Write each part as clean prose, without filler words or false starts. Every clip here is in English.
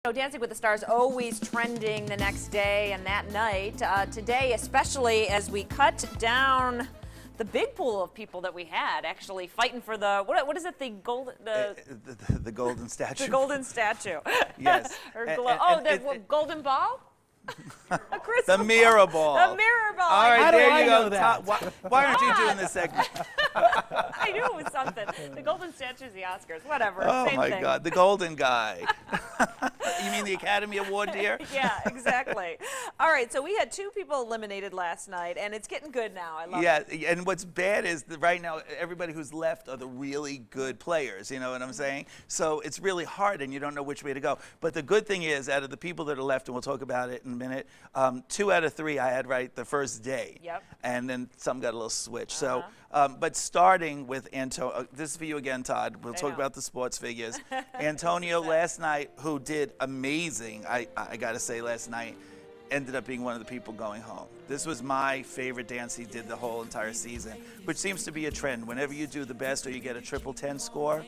Dancing with the Stars always trending the next day and that night. Today, especially as we cut down the big pool of people that we had actually fighting for the what is it, the golden the golden statue. The golden statue. Yes. The golden ball. The mirror ball. The mirror ball. All right, there you go. That? Why aren't you doing this segment? I knew it was something. The golden statue is the Oscars. Whatever. Oh Same my thing. God, the golden guy. You mean the Academy Award, dear? Yeah, exactly. All right, so we had 2 people eliminated last night, and it's getting good now. I love it. Yeah, and what's bad is that right now everybody who's left are the really good players, you know what I'm saying? So it's really hard and you don't know which way to go. But the good thing is, out of the people that are left, and we'll talk about it in a minute, 2 out of 3 I had right the first day. Yep. And then some got a little switch. So, but starting with Antonio, this is for you again, Todd. We'll talk about the sports figures. Antonio last night, who did amazing, I got to say last night, ended up being one of the people going home. This was my favorite dance he did the whole entire season, which seems to be a trend. Whenever you do the best or you get a triple 10 score,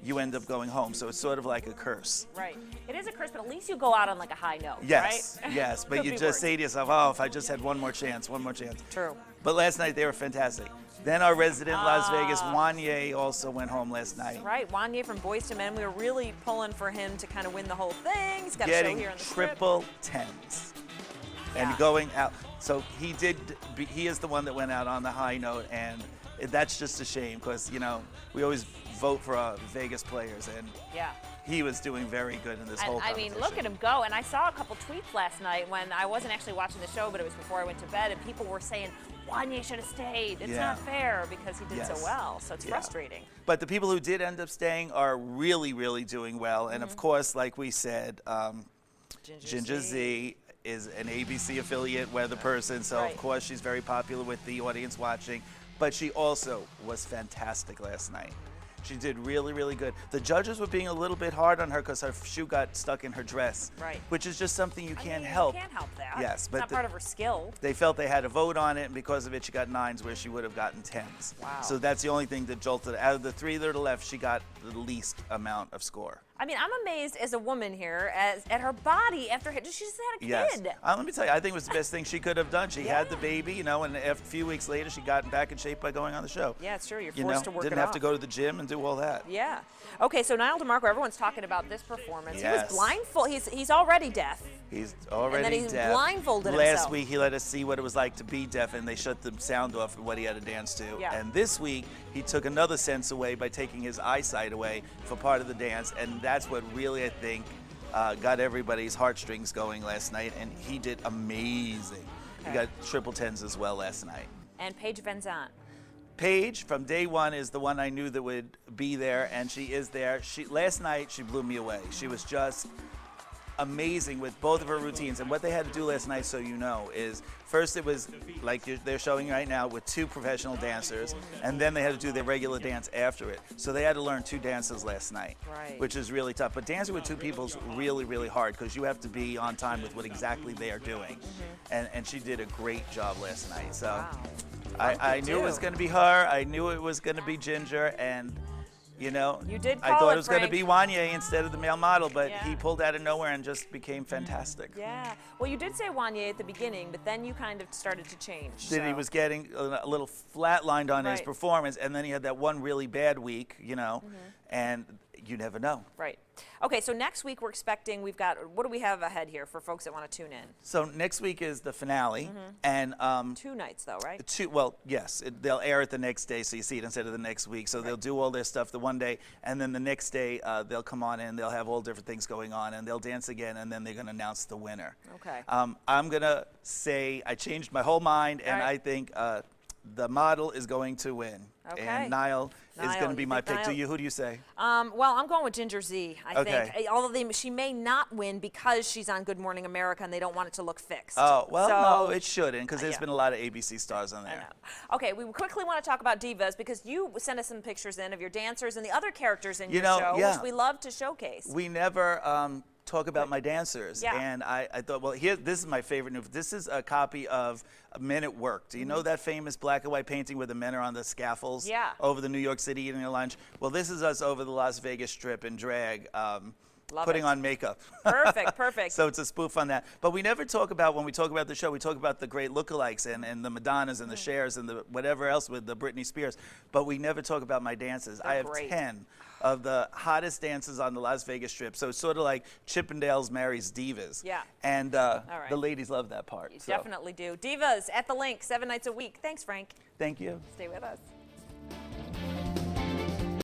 you end up going home. So it's sort of like a curse. Right. It is a curse, but at least you go out on like a high note, yes, right? Yes, but Could you be just worse. say to yourself, oh, if I just had one more chance, one more chance. True. But last night they were fantastic. Then our resident Las Vegas, Wanye, also went home last night. Right, Wanye from Boys to Men. We were really pulling for him to kind of win the whole thing. He's got a show Getting here on the Strip. triple 10s. Yeah. And going out. So he is the one that went out on the high note, and that's just a shame because, you know, we always vote for Vegas players, and Yeah. he was doing very good in this whole I competition. mean, look at him go. And I saw a couple tweets last night when I wasn't actually watching the show, but it was before I went to bed, and people were saying, Wanye should have stayed. It's not fair because he did so well. So it's frustrating. But the people who did end up staying are really, really doing well. And of course, like we said, Ginger Z is an ABC affiliate weather person, so of course she's very popular with the audience watching. But she also was fantastic last night. She did really, really good. The judges were being a little bit hard on her because her shoe got stuck in her dress, which is just something you can't help. You can't help that. Yes, but it's not part of her skill. They felt they had to vote on it, and because of it, she got 9s where she would have gotten 10s. Wow. So that's the only thing that jolted. Out of the 3 that are left, she got the least amount of score. I mean, I'm amazed as a woman here at her body after she just had a kid. Yes. Let me tell you, I think it was the best thing she could have done. She had the baby, you know, and a few weeks later, she got back in shape by going on the show. Yeah, it's true. You're forced to work didn't it have off. to go to the gym and do all that. Yeah. Okay, so Niall DeMarco, everyone's talking about this performance. Yes. He was blindfolded. He's already deaf. He's already and then he's deaf. blindfolded Last himself. week, he let us see what it was like to be deaf, and they shut the sound off of what he had to dance to. Yeah. And this week, he took another sense away by taking his eyesight away for part of the dance, and that's what really, I think, got everybody's heartstrings going last night, and he did amazing. He got triple 10s as well last night. And Paige Van Zandt. Paige, from day one, is the one I knew that would be there, and she is there. Last night, she blew me away. She was just amazing with both of her routines. And what they had to do last night, so you know, is first it was like they're showing right now with 2 professional dancers, and then they had to do their regular dance after it. So they had to learn 2 dances last night, which is really tough. But dancing with 2 people is really, really hard because you have to be on time with what exactly they are doing. And she did a great job last night. So I knew it was going to be her. I knew it was going to be Ginger, and you know, You did I call thought it, it was going to Frank. be Wanye instead of the male model, but he pulled out of nowhere and just became fantastic. Yeah. Well, you did say Wanye at the beginning, but then you kind of started to change. That he was getting a little flatlined on his performance, and then he had that one really bad week, you know, and you never know. Right. Okay, so next week we're expecting, what do we have ahead here for folks that want to tune in? So next week is the finale, and 2 nights though, right? well, yes, they'll air it the next day, so you see it instead of the next week. So they'll do all their stuff the one day, and then the next day they'll come on in, they'll have all different things going on, and they'll dance again, and then they're going to announce the winner. Okay. I'm going to say I changed my whole mind, and I think the model is going to win. Okay. And Niall is going to be my pick. Who do you say? Well, I'm going with Ginger Z, I think. Although she may not win because she's on Good Morning America and they don't want it to look fixed. Oh, well, so, no, it shouldn't, because there's been a lot of ABC stars on there. I know. Okay, we quickly want to talk about divas because you sent us some pictures in of your dancers and the other characters in your show, which we love to showcase. We never talk about my dancers. Yeah. And I thought, well, this is my favorite new. This is a copy of Men at Work. Do you know that famous black and white painting where the men are on the scaffolds over the New York City eating their lunch? Well, this is us over the Las Vegas Strip in drag. Love putting it. on makeup. Perfect, perfect. So it's a spoof on that. But we never talk about, when we talk about the show, we talk about the great lookalikes and the Madonnas and the Chers and the whatever else with the Britney Spears. But we never talk about my dances. I have great. 10 of the hottest dances on the Las Vegas Strip. So it's sort of like Chippendales marries divas. Yeah. And right. the ladies love that part. You So definitely do. Divas at the Link, 7 nights a week. Thanks, Frank. thank you. Stay with us.